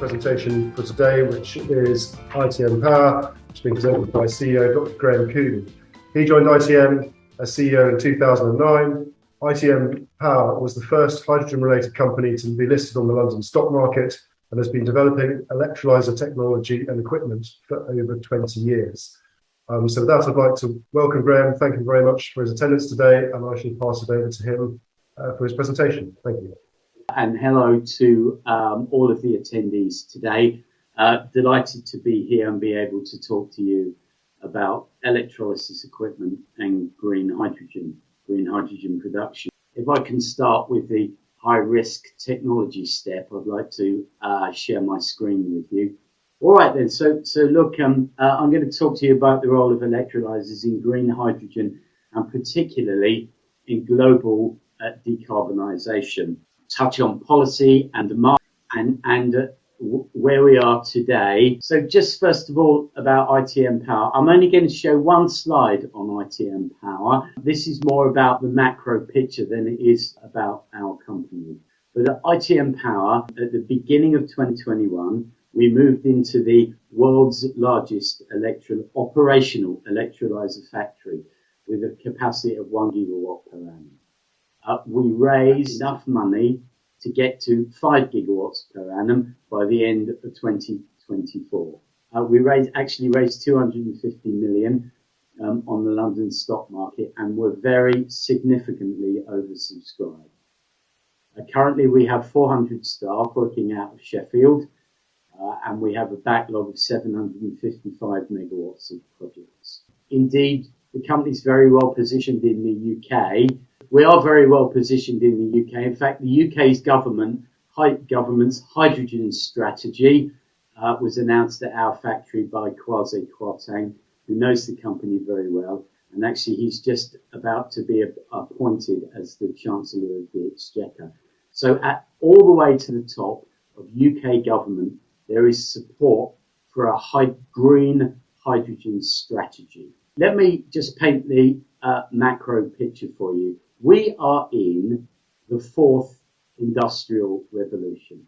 presentation for today, which is ITM Power. It's been presented by CEO Dr. Graham Cooley. He joined ITM as CEO in 2009. ITM Power was the first hydrogen-related company to be listed on the London stock market and has been developing electrolyser technology and equipment for over 20 years. So with that, I'd like to welcome Graham. Thank you very much for his attendance today, and I shall pass it over to him for his presentation. Thank you. And hello to all of the attendees today. Delighted to be here and be able to talk to you about electrolysis equipment and green hydrogen production. If I can start with the high-risk technology step, I'd like to share my screen with you. All right then, so look, I'm going to talk to you about the role of electrolyzers in green hydrogen and particularly in global decarbonisation. Touch on policy and the market and where we are today. So just first of all about ITM Power. I'm only going to show one slide on ITM Power. This is more about the macro picture than it is about our company. But at ITM Power, at the beginning of 2021, we moved into the world's largest operational electrolyzer factory with a capacity of 1 gigawatt per annum. We raised enough money to get to 5 gigawatts per annum by the end of 2024. We actually raised 250 million on the London stock market and were very significantly oversubscribed. Currently, we have 400 staff working out of Sheffield, and we have a backlog of 755 megawatts of projects. Indeed, the company is very well positioned in the UK. We are very well positioned in the UK. In fact, the UK's government's hydrogen strategy was announced at our factory by Kwasi Kwarteng, who knows the company very well. And actually, he's just about to be appointed as the Chancellor of the Exchequer. So all the way to the top of UK government, there is support for a green hydrogen strategy. Let me just paint the macro picture for you. We are in the fourth industrial revolution.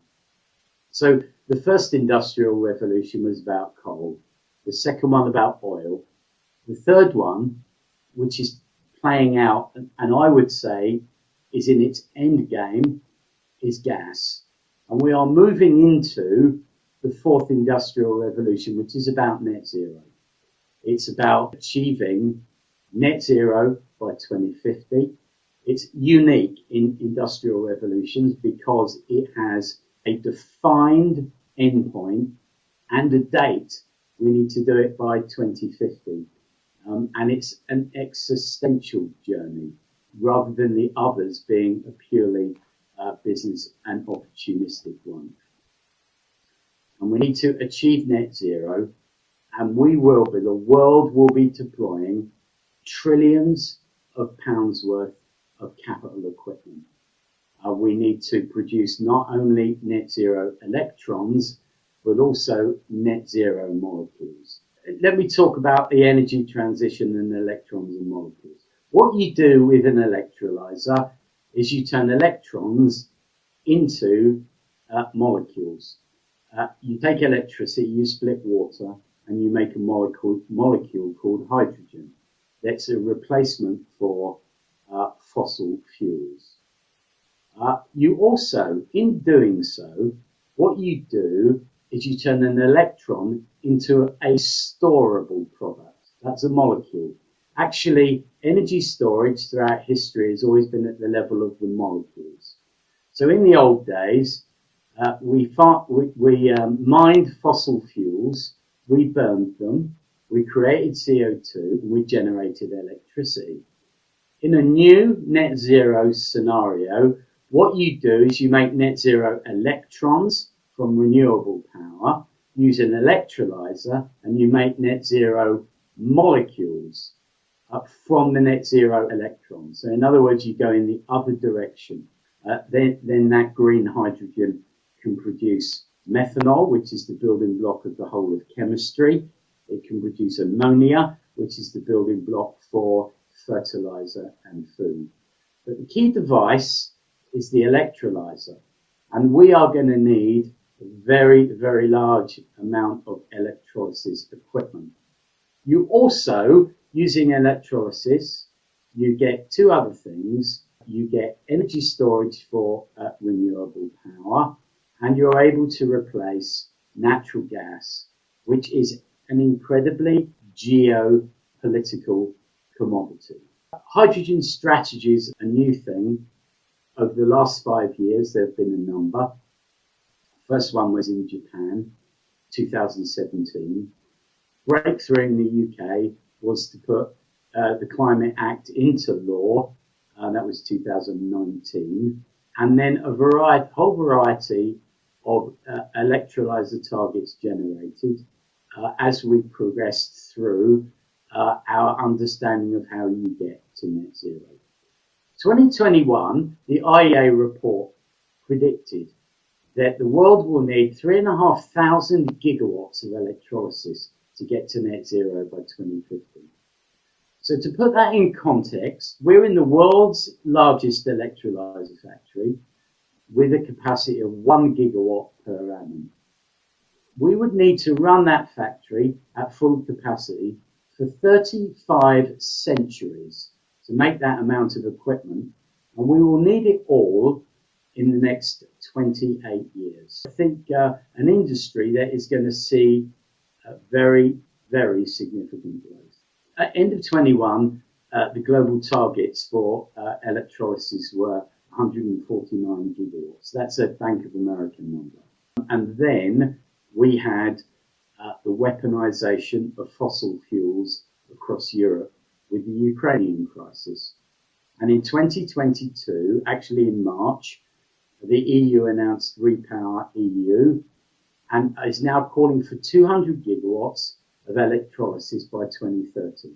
So the first industrial revolution was about coal, the second one about oil, the third one, which is playing out, and I would say is in its end game, is gas. And we are moving into the fourth industrial revolution, which is about net zero. It's about achieving net zero by 2050. It's unique in industrial revolutions because it has a defined endpoint and a date. We need to do it by 2050. And it's an existential journey rather than the others being a purely business and opportunistic one. And we need to achieve net zero, and the world will be deploying trillions of pounds worth of capital equipment. We need to produce not only net zero electrons, but also net zero molecules. Let me talk about the energy transition and electrons and molecules. What you do with an electrolyzer is you turn electrons into molecules. You take electricity, you split water, and you make a molecule called hydrogen. That's a replacement for fossil fuels. You also, in doing so, what you do is you turn an electron into a storable product. That's a molecule. Actually, energy storage throughout history has always been at the level of the molecules. So in the old days, we mined fossil fuels, we burned them, we created CO2, and we generated electricity. In a new net zero scenario, what you do is you make net zero electrons from renewable power, use an electrolyzer, and you make net zero molecules from the net zero electrons. So in other words, you go in the other direction. Then that green hydrogen can produce methanol, which is the building block of the whole of chemistry. It can produce ammonia, which is the building block for fertilizer and food. But the key device is the electrolyzer. And we are going to need a very, very large amount of electrolysis equipment. You also, using electrolysis, you get two other things. You get energy storage for renewable power, and you're able to replace natural gas, which is an incredibly geopolitical commodity. Hydrogen strategy is a new thing. Over the last 5 years, there have been a number. First one was in Japan, 2017. Breakthrough in the UK was to put the Climate Act into law. That was 2019. And then a whole variety of electrolyser targets generated as we progressed through our understanding of how you get to net zero. 2021, the IEA report predicted that the world will need 3,500 gigawatts of electrolysis to get to net zero by 2050. So to put that in context, we're in the world's largest electrolyser factory with a capacity of 1 gigawatt per annum. We would need to run that factory at full capacity for 35 centuries to make that amount of equipment, and we will need it all in the next 28 years. I think an industry that is going to see very, very significant growth. At the end of 21, the global targets for electrolysis were 149 gigawatts. That's a Bank of America number. And then we had the weaponization of fossil fuels across Europe with the Ukrainian crisis. And in 2022, actually in March, the EU announced Repower EU and is now calling for 200 gigawatts of electrolysis by 2030.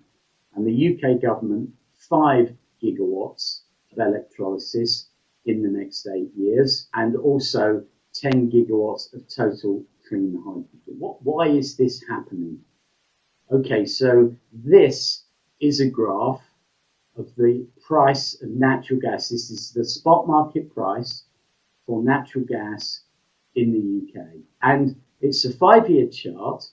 And the UK government, 5 gigawatts of electrolysis in the next 8 years, and also 10 gigawatts of total clean hydrogen. Why is this happening? Okay, so this is a graph of the price of natural gas. This is the spot market price for natural gas in the UK. And it's a 5-year chart.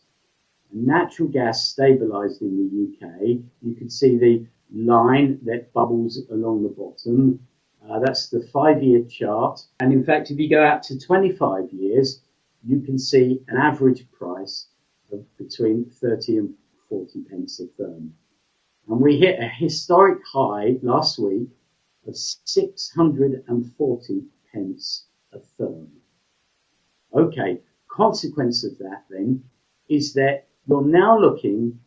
Natural gas stabilized in the UK. You can see the line that bubbles along the bottom. That's the 5-year chart. And in fact, if you go out to 25 years, you can see an average price of between 30 and 40 pence a therm. And we hit a historic high last week of 640 pence a therm. Okay, consequence of that then is that you're now looking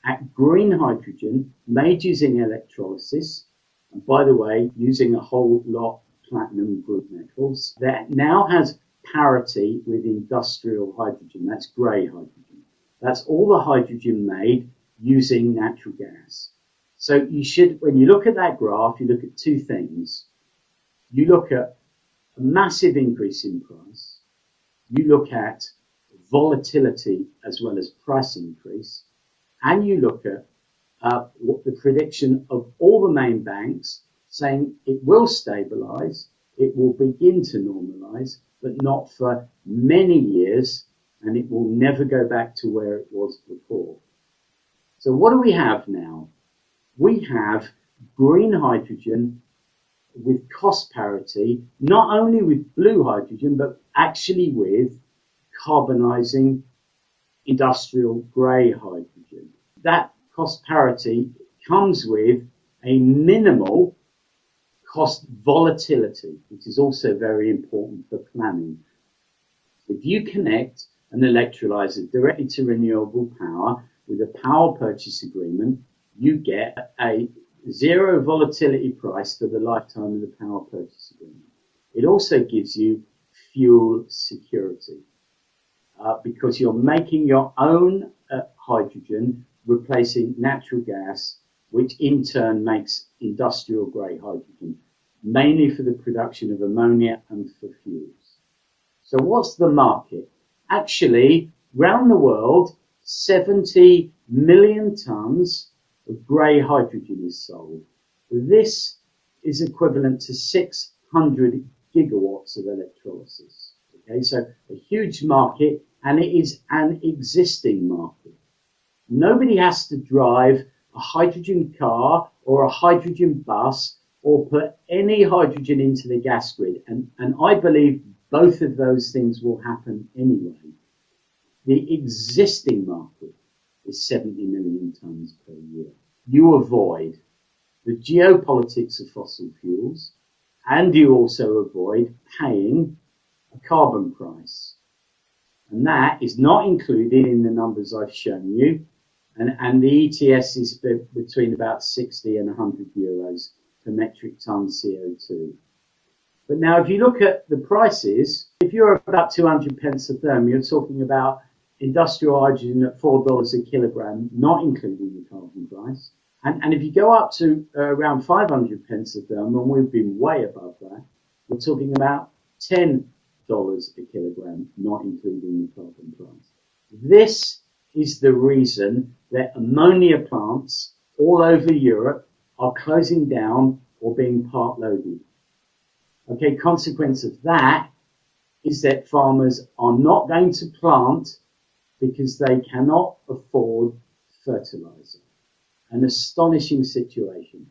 at green hydrogen made using electrolysis, and by the way, using a whole lot of platinum group metals, that now has parity with industrial hydrogen. That's grey hydrogen. That's all the hydrogen made using natural gas. So you should, when you look at that graph, you look at two things. You look at a massive increase in price. You look at volatility as well as price increase. And you look at what the prediction of all the main banks saying it will stabilize, it will begin to normalize, but not for many years, and it will never go back to where it was before. So what do we have now? We have green hydrogen with cost parity, not only with blue hydrogen, but actually with carbonizing industrial grey hydrogen. That cost parity comes with a minimal cost volatility, which is also very important for planning. If you connect an electrolyzer directly to renewable power with a power purchase agreement, you get a zero volatility price for the lifetime of the power purchase agreement. It also gives you fuel security because you're making your own hydrogen, replacing natural gas, which in turn makes industrial grey hydrogen, mainly for the production of ammonia and for fuels. So what's the market? Actually, around the world, 70 million tons of grey hydrogen is sold. This is equivalent to 600 gigawatts of electrolysis. Okay, so a huge market, and it is an existing market. Nobody has to drive a hydrogen car or a hydrogen bus or put any hydrogen into the gas grid. And I believe both of those things will happen anyway. The existing market is 70 million tonnes per year. You avoid the geopolitics of fossil fuels, and you also avoid paying a carbon price. And that is not included in the numbers I've shown you. And the ETS is between about 60 and 100 euros per metric ton CO2. But now if you look at the prices, if you're about 200 pence a therm, you're talking about industrial hydrogen at $4 a kilogram, not including the carbon price. And if you go up to around 500 pence a therm, and we've been way above that, we're talking about $10 a kilogram, not including the carbon price. This is the reason that ammonia plants all over Europe are closing down or being part loaded. Okay, consequence of that is that farmers are not going to plant because they cannot afford fertilizer. An astonishing situation.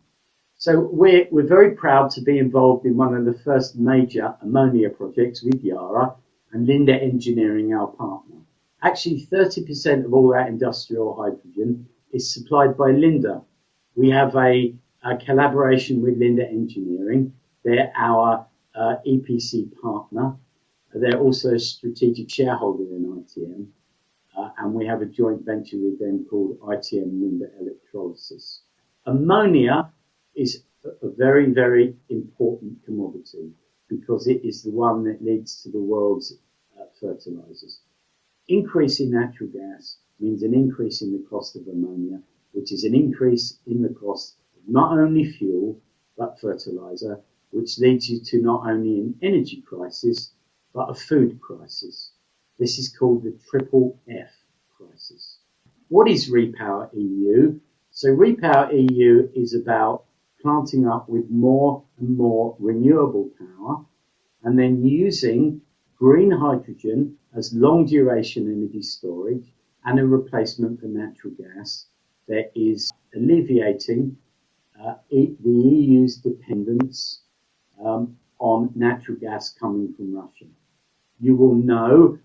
So we're very proud to be involved in one of the first major ammonia projects with Yara and Linde Engineering, our partner. Actually, 30% of all that industrial hydrogen is supplied by Linde. We have a collaboration with Linde Engineering. They're our EPC partner. They're also a strategic shareholder in ITM. And we have a joint venture with them called ITM Linde Electrolysers. Ammonia is a very, very important commodity because it is the one that leads to the world's fertilizers. Increase in natural gas means an increase in the cost of ammonia, which is an increase in the cost of not only fuel, but fertilizer, which leads you to not only an energy crisis, but a food crisis. This is called the triple F crisis. What is Repower EU? So Repower EU is about planting up with more and more renewable power and then using green hydrogen as long duration energy storage and a replacement for natural gas that is alleviating the EU's dependence on natural gas coming from Russia. You will know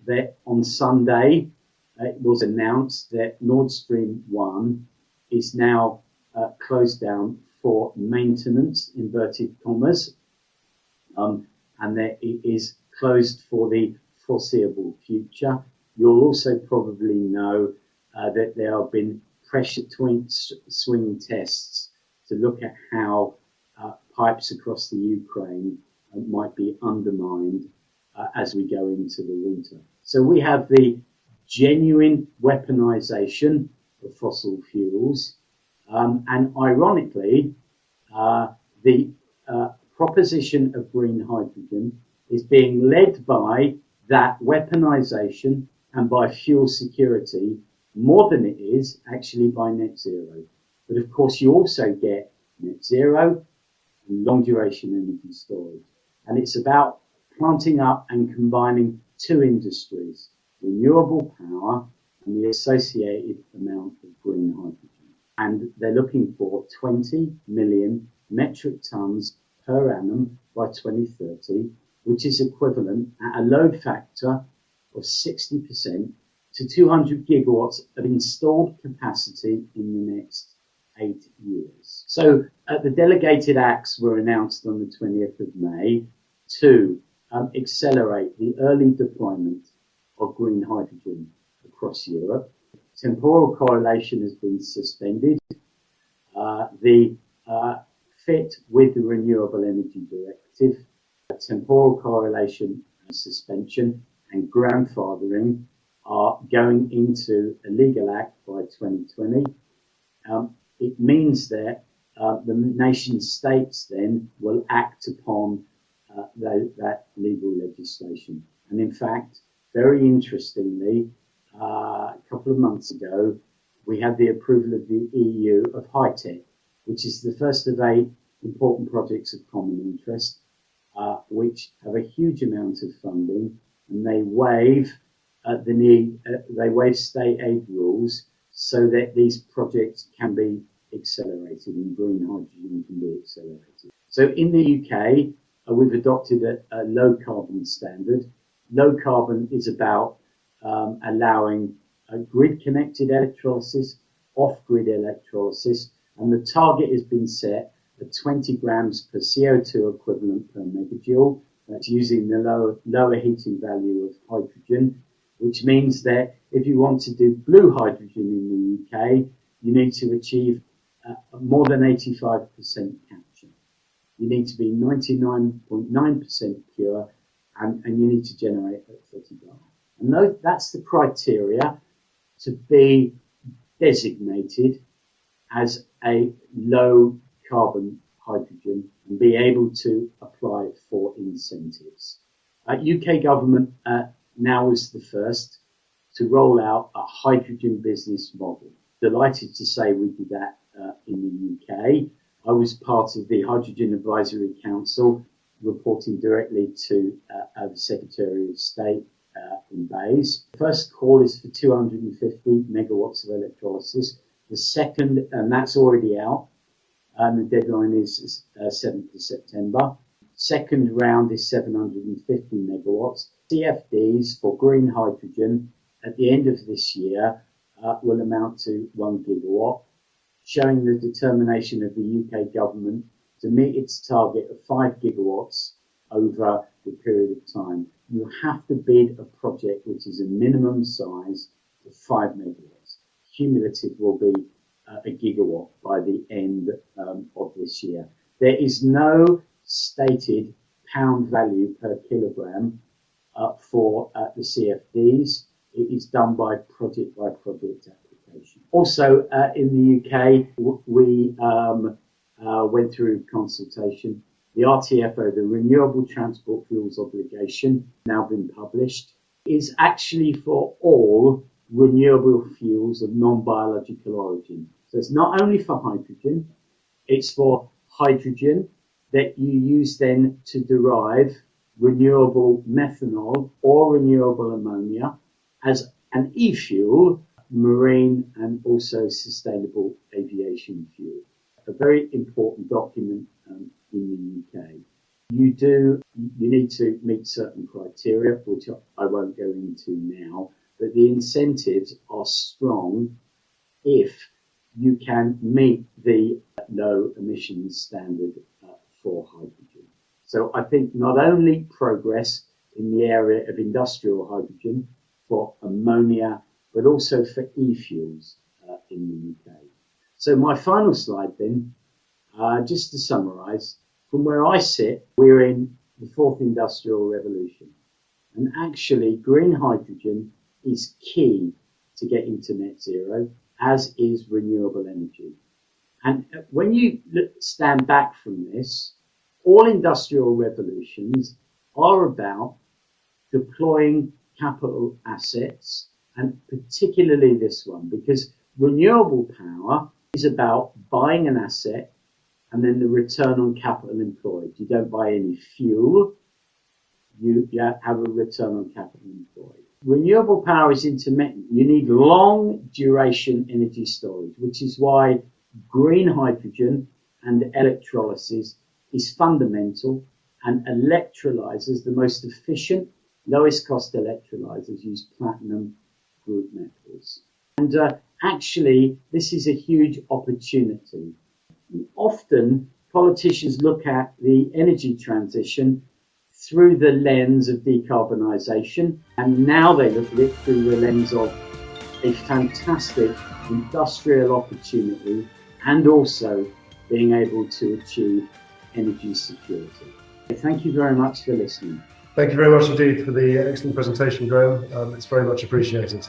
that on Sunday it was announced that Nord Stream 1 is now closed down for maintenance, inverted commas, and that it is closed for the foreseeable future. You'll also probably know that there have been pressure swing tests to look at how pipes across the Ukraine might be undermined as we go into the winter. So we have the genuine weaponization of fossil fuels, and ironically, the proposition of green hydrogen is being led by that weaponization and by fuel security more than it is actually by net zero. But of course, you also get net zero and long duration energy storage. And it's about planting up and combining two industries, renewable power and the associated amount of green hydrogen. And they're looking for 20 million metric tons per annum by 2030, which is equivalent at a load factor of 60% to 200 gigawatts of installed capacity in the next 8 years. So the delegated acts were announced on the 20th of May to accelerate the early deployment of green hydrogen across Europe. Temporal correlation has been suspended. The fit with the Renewable Energy Directive, temporal correlation and suspension and grandfathering are going into a legal act by 2020. It means that the nation states then will act upon that legal legislation. And in fact, very interestingly, a couple of months ago, we had the approval of the EU of HITEC, which is the first of 8 important projects of common interest. which have a huge amount of funding, and they waive the need. They waive state aid rules so that these projects can be accelerated and green hydrogen can be accelerated. So in the UK, we've adopted a low carbon standard. Low carbon is about allowing grid connected electrolysis, off grid electrolysis, and the target has been set at 20 grams per CO2 equivalent per megajoule. That's using the lower heating value of hydrogen, which means that if you want to do blue hydrogen in the UK, you need to achieve more than 85% capture. You need to be 99.9% pure, and you need to generate at 30 bar. And that's the criteria to be designated as a low carbon hydrogen and be able to apply for incentives. UK government now is the first to roll out a hydrogen business model. Delighted to say we did that in the UK. I was part of the Hydrogen Advisory Council, reporting directly to the Secretary of State in Bays. The first call is for 250 megawatts of electrolysis. The second, and that's already out, and the deadline is 7th of September. Second round is 750 megawatts. CFDs for green hydrogen at the end of this year will amount to 1 gigawatt, showing the determination of the UK government to meet its target of 5 gigawatts over the period of time. You have to bid a project which is a minimum size of 5 megawatts. Cumulative will be a gigawatt by the end of this year. There is no stated pound value per kilogram for the CFDs. It is done by project application. Also, in the UK, we went through consultation. The RTFO, the Renewable Transport Fuels Obligation, now been published, is actually for all renewable fuels of non-biological origin. So it's not only for hydrogen, it's for hydrogen that you use then to derive renewable methanol or renewable ammonia as an e-fuel, marine and also sustainable aviation fuel. A very important document in the UK. You need to meet certain criteria, which I won't go into now, but the incentives are strong if you can meet the low emissions standard for hydrogen. So I think not only progress in the area of industrial hydrogen for ammonia, but also for e-fuels in the UK. So my final slide then, just to summarise, from where I sit, we're in the fourth industrial revolution. And actually, green hydrogen is key to getting to net zero, as is renewable energy. And when you stand back from this, all industrial revolutions are about deploying capital assets, and particularly this one, because renewable power is about buying an asset and then the return on capital employed. You don't buy any fuel, you have a return on capital employed. Renewable power is intermittent. You need long duration energy storage, which is why green hydrogen and electrolysis is fundamental, and electrolysers, the most efficient, lowest cost electrolysers, use platinum group metals. And actually, this is a huge opportunity. Often, politicians look at the energy transition through the lens of decarbonisation, and now they look at it through the lens of a fantastic industrial opportunity and also being able to achieve energy security. Thank you very much for listening. Thank you very much indeed for the excellent presentation, Graham. It's very much appreciated.